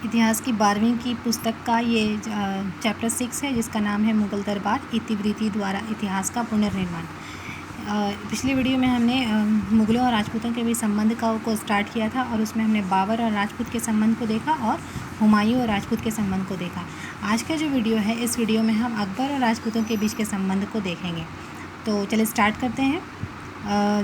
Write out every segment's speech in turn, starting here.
इतिहास की 12वीं की पुस्तक का ये चैप्टर 6 है, जिसका नाम है मुग़ल दरबार इतिवृत्ति द्वारा इतिहास का पुनर्निर्माण। पिछली वीडियो में हमने मुग़लों और राजपूतों के बीच संबंध को स्टार्ट किया था और उसमें हमने बाबर और राजपूत के संबंध को देखा और हुमायूं और राजपूत के संबंध को देखा। आज का जो वीडियो है, इस वीडियो में हम अकबर और राजपूतों के बीच के संबंध को देखेंगे। तो चलिए स्टार्ट करते हैं।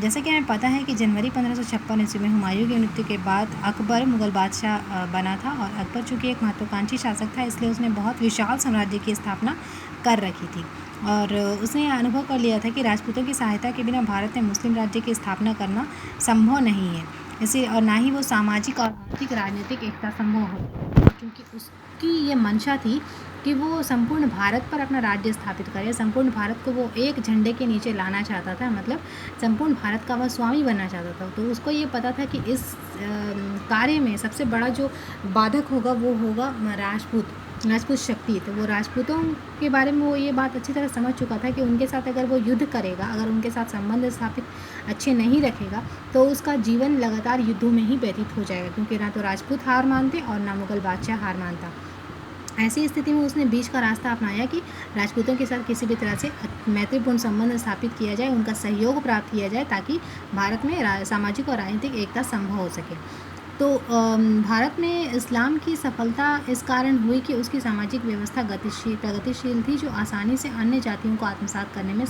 जैसे कि हमें पता है कि जनवरी 1556 ईस्वी में हुमायूं की मृत्यु के बाद अकबर मुग़ल बादशाह बना था और अकबर चूँकि एक महत्वाकांक्षी शासक था, इसलिए उसने बहुत विशाल साम्राज्य की स्थापना कर रखी थी और उसने यह अनुभव कर लिया था कि राजपूतों की सहायता के बिना भारत में मुस्लिम राज्य की स्थापना करना संभव नहीं है। इसे और ना ही वो सामाजिक और आर्थिक राजनीतिक एकता संभव हो, क्योंकि उसकी ये मंशा थी कि वो संपूर्ण भारत पर अपना राज्य स्थापित करे। संपूर्ण भारत को वो एक झंडे के नीचे लाना चाहता था, मतलब संपूर्ण भारत का वह स्वामी बनना चाहता था। तो उसको ये पता था कि इस कार्य में सबसे बड़ा जो बाधक होगा वो होगा राजपूत शक्ति। तो वो राजपूतों के बारे में वो ये बात अच्छी तरह समझ चुका था कि उनके साथ अगर वो युद्ध करेगा, अगर उनके साथ संबंध स्थापित अच्छे नहीं रखेगा, तो उसका जीवन लगातार युद्धों में ही व्यतीत हो जाएगा, क्योंकि ना तो राजपूत हार मानते और ना मुग़ल बादशाह हार मानता। ऐसी स्थिति में उसने बीच का रास्ता अपनाया कि राजपूतों के साथ किसी भी तरह से मैत्रीपूर्ण संबंध स्थापित किया जाए, उनका सहयोग प्राप्त किया जाए, ताकि भारत में सामाजिक और राजनीतिक एकता संभव हो सके। तो भारत में इस्लाम की सफलता इस कारण हुई कि उसकी सामाजिक व्यवस्था प्रगतिशील थी, जो आसानी से अन्य जातियों को आत्मसात करने में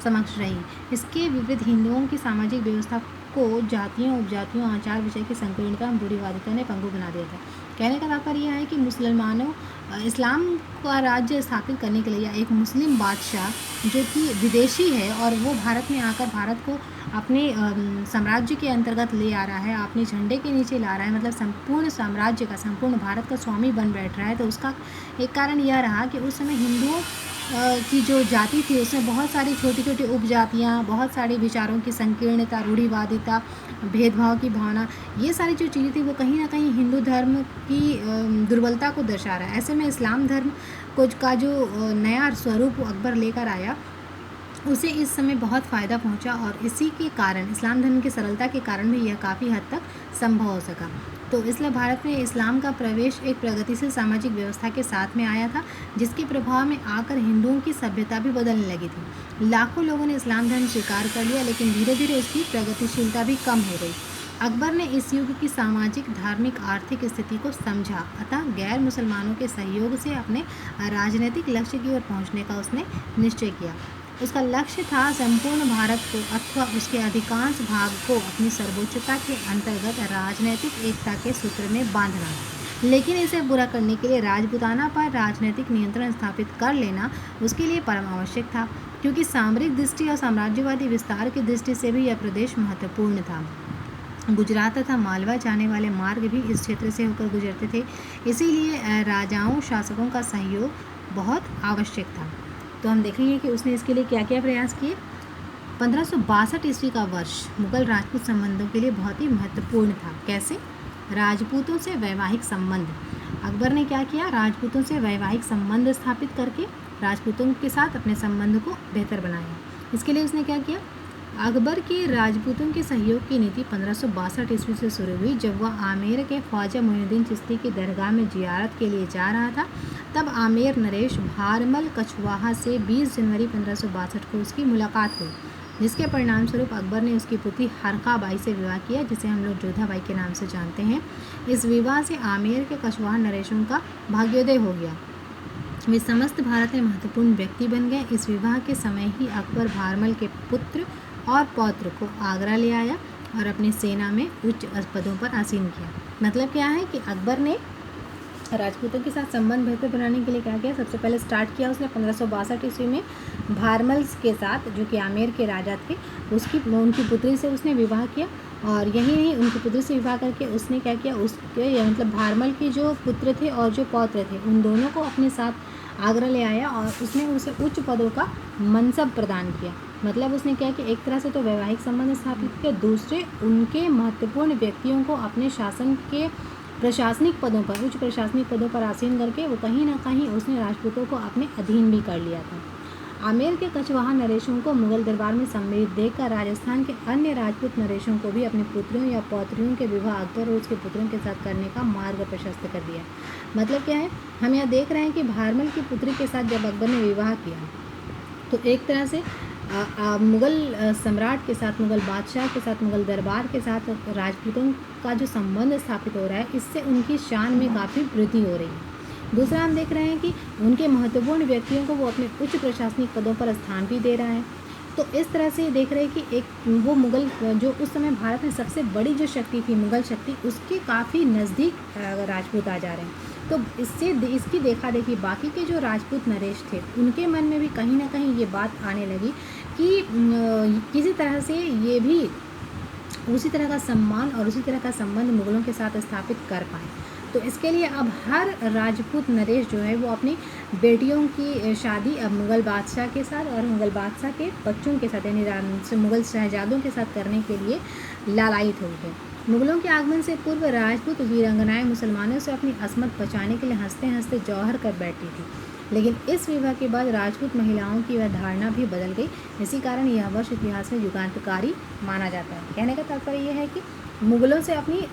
समक्ष रही। इसके विपरीत हिंदुओं की सामाजिक व्यवस्था को जातियों, उपजातियों, आचार विषय की संकीर्णता, रूढ़िवादिता ने पंगु बना दिया था। कहने का तात्पर्य यह है कि मुसलमानों इस्लाम का राज्य स्थापित करने के लिए या एक मुस्लिम बादशाह जो कि विदेशी है और वो भारत में आकर भारत को अपने साम्राज्य के अंतर्गत ले आ रहा है, अपने झंडे के नीचे ला रहा है, मतलब संपूर्ण साम्राज्य का, संपूर्ण भारत का स्वामी बन बैठ रहा है। तो उसका एक कारण यह रहा कि उस समय हिंदुओं की जो जाति थी उसमें बहुत सारी छोटी छोटी उपजातियाँ, बहुत सारे विचारों की संकीर्णता, रूढ़िवादिता, भेदभाव की भावना, ये सारी जो चीज़ें थी वो कहीं ना कहीं हिंदू धर्म की दुर्बलता को दर्शा रहा है। ऐसे में इस्लाम धर्म का जो नया स्वरूप अकबर लेकर आया, उसे इस समय बहुत फ़ायदा पहुंचा और इसी के कारण, इस्लाम धर्म की सरलता के कारण भी यह काफ़ी हद तक संभव हो सका। तो इसलिए भारत में इस्लाम का प्रवेश एक प्रगतिशील सामाजिक व्यवस्था के साथ में आया था, जिसके प्रभाव में आकर हिंदुओं की सभ्यता भी बदलने लगी थी। लाखों लोगों ने इस्लाम धर्म स्वीकार कर लिया, लेकिन धीरे धीरे उसकी प्रगतिशीलता भी कम हो गई। अकबर ने इस युग की सामाजिक, धार्मिक, आर्थिक स्थिति को समझा, अतः गैर मुसलमानों के सहयोग से अपने राजनीतिक लक्ष्य की ओर पहुंचने का उसने निश्चय किया। उसका लक्ष्य था संपूर्ण भारत को अथवा उसके अधिकांश भाग को अपनी सर्वोच्चता के अंतर्गत राजनीतिक एकता के सूत्र में बांधना। लेकिन इसे पूरा करने के लिए राजपूताना पर राजनीतिक नियंत्रण स्थापित कर लेना उसके लिए परम आवश्यक था, क्योंकि सामरिक दृष्टि और साम्राज्यवादी विस्तार की दृष्टि से भी यह प्रदेश महत्वपूर्ण था। गुजरात तथा मालवा जाने वाले मार्ग भी इस क्षेत्र से होकर गुजरते थे, इसीलिए राजाओं, शासकों का सहयोग बहुत आवश्यक था। तो हम देखेंगे कि उसने इसके लिए क्या क्या प्रयास किए। 1562 ईस्वी का वर्ष मुग़ल राजपूत संबंधों के लिए बहुत ही महत्वपूर्ण था। कैसे? राजपूतों से वैवाहिक संबंध। अकबर ने क्या किया? राजपूतों से वैवाहिक संबंध स्थापित करके राजपूतों के साथ अपने संबंध को बेहतर बनाया। इसके लिए उसने क्या किया? अकबर की राजपूतों के सहयोग की नीति 1562 ईस्वी से शुरू हुई, जब वह आमेर के ख्वाजा मोइनुद्दीन चिश्ती की दरगाह में जियारत के लिए जा रहा था। तब आमेर नरेश भारमल कछवाहा से 20 जनवरी 1562 को उसकी मुलाकात हुई, जिसके परिणाम स्वरूप अकबर ने उसकी पुत्री हरका बाई से विवाह किया, जिसे हम लोग जोधा बाई के नाम से जानते हैं। इस विवाह से आमेर के कछवाहा नरेशों का भाग्योदय हो गया, वे समस्त भारत में महत्वपूर्ण व्यक्ति बन गए। इस विवाह के समय ही अकबर भारमल के पुत्र और पौत्र को आगरा ले आया और अपनी सेना में उच्च पदों पर आसीन किया। मतलब क्या है कि अकबर ने राजपूतों के साथ संबंध बेहतर बनाने के लिए क्या किया? सबसे पहले स्टार्ट किया उसने 1562 ईस्वी में भारमल के साथ, जो कि आमेर के राजा थे, उनकी पुत्री से उसने विवाह किया। और यही नहीं, उनकी पुत्री से विवाह करके उसने क्या किया, उसके मतलब भारमल के जो पुत्र थे और जो पौत्र थे, उन दोनों को अपने साथ आगरा ले आया और उसने उसे उच्च पदों का मनसब प्रदान किया। मतलब उसने क्या किया? एक तरह से तो वैवाहिक संबंध स्थापित किया, दूसरे उनके महत्वपूर्ण व्यक्तियों को अपने शासन के प्रशासनिक पदों पर, उच्च प्रशासनिक पदों पर आसीन करके वो कहीं ना कहीं उसने राजपूतों को अपने अधीन भी कर लिया था। आमेर के कछवाहा नरेशों को मुगल दरबार में सम्मिलित देखकर राजस्थान के अन्य राजपूत नरेशों को भी अपनी पुत्रियों या पौत्रियों के विवाह अकबर और उसके पुत्रों के साथ करने का मार्ग प्रशस्त कर दिया। मतलब क्या है, हम यहाँ देख रहे हैं कि भारमल की पुत्री के साथ जब अकबर ने विवाह किया तो एक तरह से मुग़ल सम्राट के साथ, मुग़ल बादशाह के साथ, मुग़ल दरबार के साथ राजपूतों का जो संबंध स्थापित हो रहा है, इससे उनकी शान में काफ़ी वृद्धि हो रही है। दूसरा हम देख रहे हैं कि उनके महत्वपूर्ण व्यक्तियों को वो अपने उच्च प्रशासनिक पदों पर स्थान भी दे रहा है। तो इस तरह से देख रहे हैं कि एक वो मुग़ल जो उस समय भारत में सबसे बड़ी जो शक्ति थी, मुग़ल शक्ति, उसके काफ़ी नज़दीक राजपूत आ जा रहे हैं। तो इसकी देखा देखी बाकी के जो राजपूत नरेश थे, उनके मन में भी कहीं ना कहीं ये बात आने लगी कि किसी तरह से ये भी उसी तरह का सम्मान और उसी तरह का संबंध मुग़लों के साथ स्थापित कर पाएँ। तो इसके लिए अब हर राजपूत नरेश जो है वो अपनी बेटियों की शादी अब मुग़ल बादशाह के साथ और मुग़ल बादशाह के बच्चों के साथ, यानी मुग़ल शहजादों के साथ करने के लिए लालायित हो गए। मुग़लों के आगमन से पूर्व राजपूत वीरांगनाएं मुसलमानों से अपनी असमत बचाने के लिए हंसते हंसते जौहर कर बैठती थी, लेकिन इस विवाह के बाद राजपूत महिलाओं की वह धारणा भी बदल गई। इसी कारण यह वर्ष इतिहास में युगांतकारी माना जाता है। कहने का तात्पर्य यह है कि मुग़लों से अपनी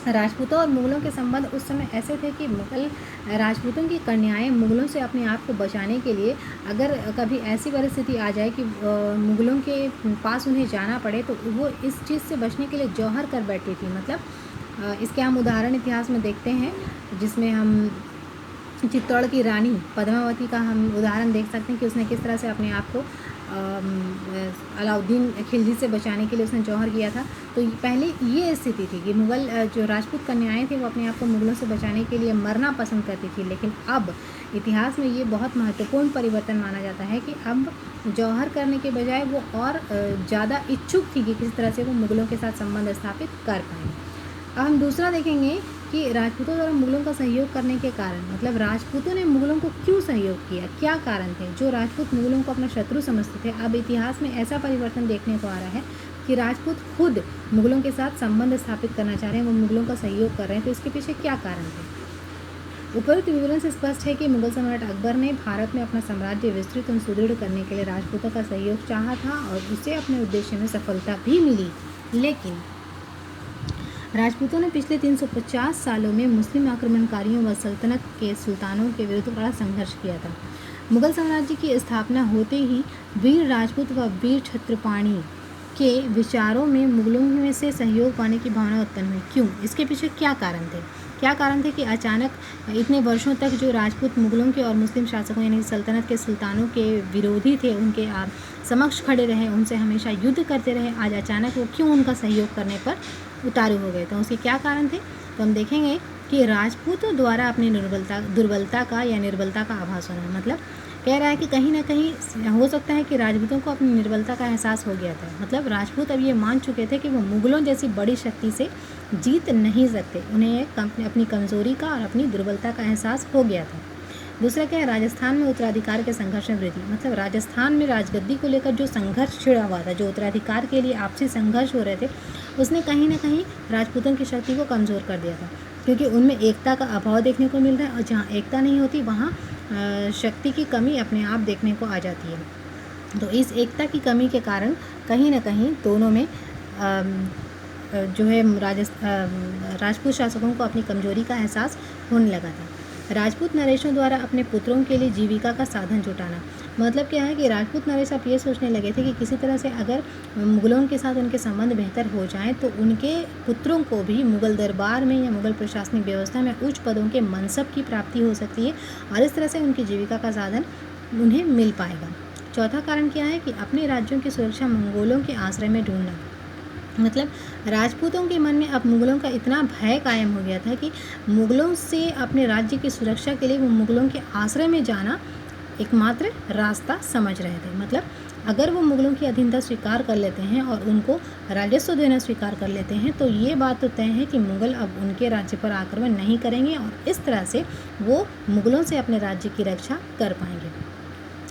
राजपूतों और मुग़लों के संबंध उस समय ऐसे थे कि मुग़ल राजपूतों की कन्याएं मुग़लों से अपने आप को बचाने के लिए अगर कभी ऐसी परिस्थिति आ जाए कि मुग़लों के पास उन्हें जाना पड़े तो वो इस चीज़ से बचने के लिए जौहर कर बैठती थी। मतलब इसके हम उदाहरण इतिहास में देखते हैं, जिसमें हम चित्तौड़ की रानी पद्मावती का हम उदाहरण देख सकते हैं कि उसने किस तरह से अपने आप को अलाउद्दीन खिलजी से बचाने के लिए उसने जौहर किया था। तो पहले ये स्थिति थी कि मुग़ल जो राजपूत कन्याएं थी वो अपने आप को मुग़लों से बचाने के लिए मरना पसंद करती थी, लेकिन अब इतिहास में ये बहुत महत्वपूर्ण परिवर्तन माना जाता है कि अब जौहर करने के बजाय वो और ज़्यादा इच्छुक थी कि किस तरह से वो मुग़लों के साथ संबंध स्थापित कर पाएँ। अब हम दूसरा देखेंगे कि राजपूतों द्वारा मुग़लों का सहयोग करने के कारण, मतलब राजपूतों ने मुग़लों को क्यों सहयोग किया, क्या कारण थे। जो राजपूत मुग़लों को अपना शत्रु समझते थे, अब इतिहास में ऐसा परिवर्तन देखने को आ रहा है कि राजपूत खुद मुग़लों के साथ संबंध स्थापित करना चाह रहे हैं, वो मुग़लों का सहयोग कर रहे हैं। तो इसके पीछे क्या कारण थे। उपरोक्त विवरण से स्पष्ट है कि मुग़ल सम्राट अकबर ने भारत में अपना साम्राज्य विस्तृत और सुदृढ़ करने के लिए राजपूतों का सहयोग चाहा था और उसे अपने उद्देश्य में सफलता भी मिली। लेकिन राजपूतों ने पिछले 350 सालों में मुस्लिम आक्रमणकारियों व सल्तनत के सुल्तानों के विरुद्ध बड़ा संघर्ष किया था। मुग़ल साम्राज्य की स्थापना होते ही वीर राजपूत व वीर छत्रपाणी के विचारों में मुग़लों में से सहयोग पाने की भावना उत्पन्न हुई। क्यों, इसके पीछे क्या कारण थे। क्या कारण थे कि अचानक इतने वर्षों तक जो राजपूत मुग़लों के और मुस्लिम शासकों यानी सल्तनत के सुल्तानों के विरोधी थे, उनके समक्ष खड़े रहे, उनसे हमेशा युद्ध करते रहे, आज अचानक वो क्यों उनका सहयोग करने पर उतारू हो गए। तो उसके क्या कारण थे, तो हम देखेंगे कि राजपूतों द्वारा अपनी दुर्बलता का या निर्बलता का आभास होना। मतलब कह रहा है कि कहीं ना कहीं हो सकता है कि राजपूतों को अपनी निर्बलता का एहसास हो गया था। मतलब राजपूत अब ये मान चुके थे कि वो मुग़लों जैसी बड़ी शक्ति से जीत नहीं सकते, उन्हें अपनी कमज़ोरी का और अपनी दुर्बलता का एहसास हो गया था। दूसरा क्या है, राजस्थान में उत्तराधिकार के संघर्ष में वृद्धि। मतलब राजस्थान में राजगद्दी को लेकर जो संघर्ष छिड़ा हुआ था, जो उत्तराधिकार के लिए आपसी संघर्ष हो रहे थे, उसने कहीं ना कहीं राजपूतों की शक्ति को कमज़ोर कर दिया था, क्योंकि उनमें एकता का अभाव देखने को मिल रहा है और जहाँ एकता नहीं होती वहाँ शक्ति की कमी अपने आप देखने को आ जाती है। तो इस एकता की कमी के कारण कहीं ना कहीं दोनों में जो है राजपूत शासकों को अपनी कमजोरी का एहसास होने लगा था। राजपूत नरेशों द्वारा अपने पुत्रों के लिए जीविका का साधन जुटाना। मतलब क्या है कि राजपूत नरेश अब ये सोचने लगे थे कि किसी तरह से अगर मुग़लों के साथ उनके संबंध बेहतर हो जाएं तो उनके पुत्रों को भी मुग़ल दरबार में या मुग़ल प्रशासनिक व्यवस्था में उच्च पदों के मनसब की प्राप्ति हो सकती है और इस तरह से उनकी जीविका का साधन उन्हें मिल पाएगा। चौथा कारण क्या है कि अपने राज्यों की सुरक्षा मंगोलों के आश्रय में ढूंढना। मतलब राजपूतों के मन में अब मुग़लों का इतना भय कायम हो गया था कि मुग़लों से अपने राज्य की सुरक्षा के लिए वो मुग़लों के आश्रय में जाना एकमात्र रास्ता समझ रहे थे। मतलब अगर वो मुग़लों की अधीनता स्वीकार कर लेते हैं और उनको राजस्व देना स्वीकार कर लेते हैं तो ये बात तो तय है कि मुग़ल अब उनके राज्य पर आक्रमण नहीं करेंगे और इस तरह से वो मुग़लों से अपने राज्य की रक्षा कर पाएंगे।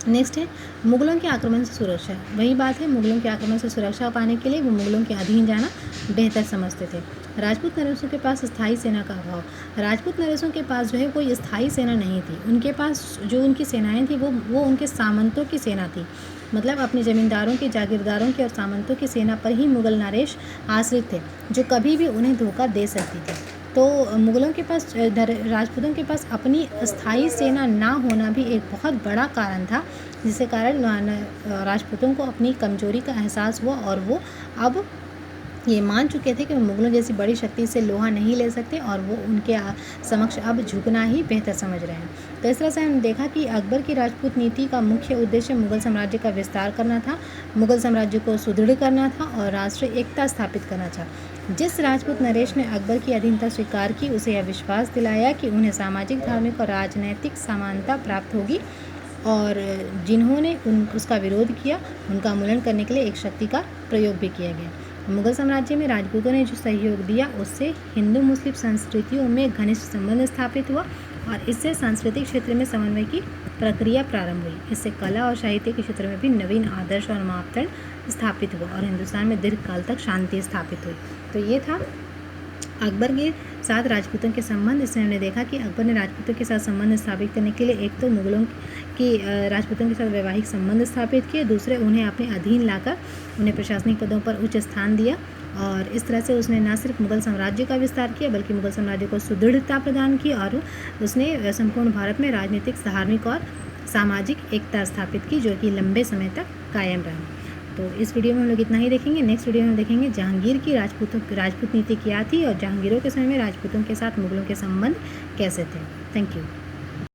नेक्स्ट है मुगलों के आक्रमण से सुरक्षा। वही बात है, मुगलों के आक्रमण से सुरक्षा पाने के लिए वो मुगलों के अधीन जाना बेहतर समझते थे। राजपूत नरेशों के पास स्थायी सेना का अभाव। राजपूत नरेशों के पास जो है कोई स्थायी सेना नहीं थी। उनके पास जो उनकी सेनाएं थी वो उनके सामंतों की सेना थी। मतलब अपने ज़मींदारों के, जागीरदारों के और सामंतों की सेना पर ही मुगल नरेश आश्रित थे, जो कभी भी उन्हें धोखा दे सकती थी। तो मुगलों के पास, राजपूतों के पास अपनी स्थायी सेना ना होना भी एक बहुत बड़ा कारण था, जिसके कारण राजपूतों को अपनी कमजोरी का एहसास हुआ और वो अब ये मान चुके थे कि वो मुगलों जैसी बड़ी शक्ति से लोहा नहीं ले सकते और वो उनके समक्ष अब झुकना ही बेहतर समझ रहे हैं। तो इस तरह से हमने देखा कि अकबर की राजपूत नीति का मुख्य उद्देश्य मुगल साम्राज्य का विस्तार करना था, मुगल साम्राज्य को सुदृढ़ करना था और राष्ट्रीय एकता स्थापित करना था। जिस राजपूत नरेश ने अकबर की अधीनता स्वीकार की, उसे यह विश्वास दिलाया कि उन्हें सामाजिक, धार्मिक और राजनैतिक समानता प्राप्त होगी, और जिन्होंने उसका विरोध किया उनका उन्मूलन करने के लिए एक शक्ति का प्रयोग भी किया गया। मुगल साम्राज्य में राजपूतों ने जो सहयोग दिया, उससे हिंदू मुस्लिम संस्कृतियों में घनिष्ठ संबंध स्थापित हुआ और इससे सांस्कृतिक क्षेत्र में समन्वय की प्रक्रिया प्रारंभ हुई। इससे कला और साहित्य के क्षेत्र में भी नवीन आदर्श और मापदंड स्थापित हुआ और हिंदुस्तान में दीर्घकाल तक शांति स्थापित हुई। तो ये था अकबर के साथ राजपूतों के संबंध। इसमें हमने देखा कि अकबर ने राजपूतों के साथ संबंध स्थापित करने के लिए एक तो मुगलों की राजपूतों के साथ वैवाहिक संबंध स्थापित किए, दूसरे उन्हें अपने अधीन लाकर उन्हें प्रशासनिक पदों पर उच्च स्थान दिया और इस तरह से उसने न सिर्फ मुगल साम्राज्य का विस्तार किया बल्कि मुगल साम्राज्य को सुदृढ़ता प्रदान की और उसने संपूर्ण भारत में राजनीतिक, धार्मिक और सामाजिक एकता स्थापित की, जो कि लंबे समय तक कायम रहा। तो इस वीडियो में हम लोग इतना ही देखेंगे। नेक्स्ट वीडियो में हम देखेंगे जहांगीर की राजपूत नीति क्या थी और जहांगीरों के समय में राजपूतों के साथ मुगलों के संबंध कैसे थे। Thank you.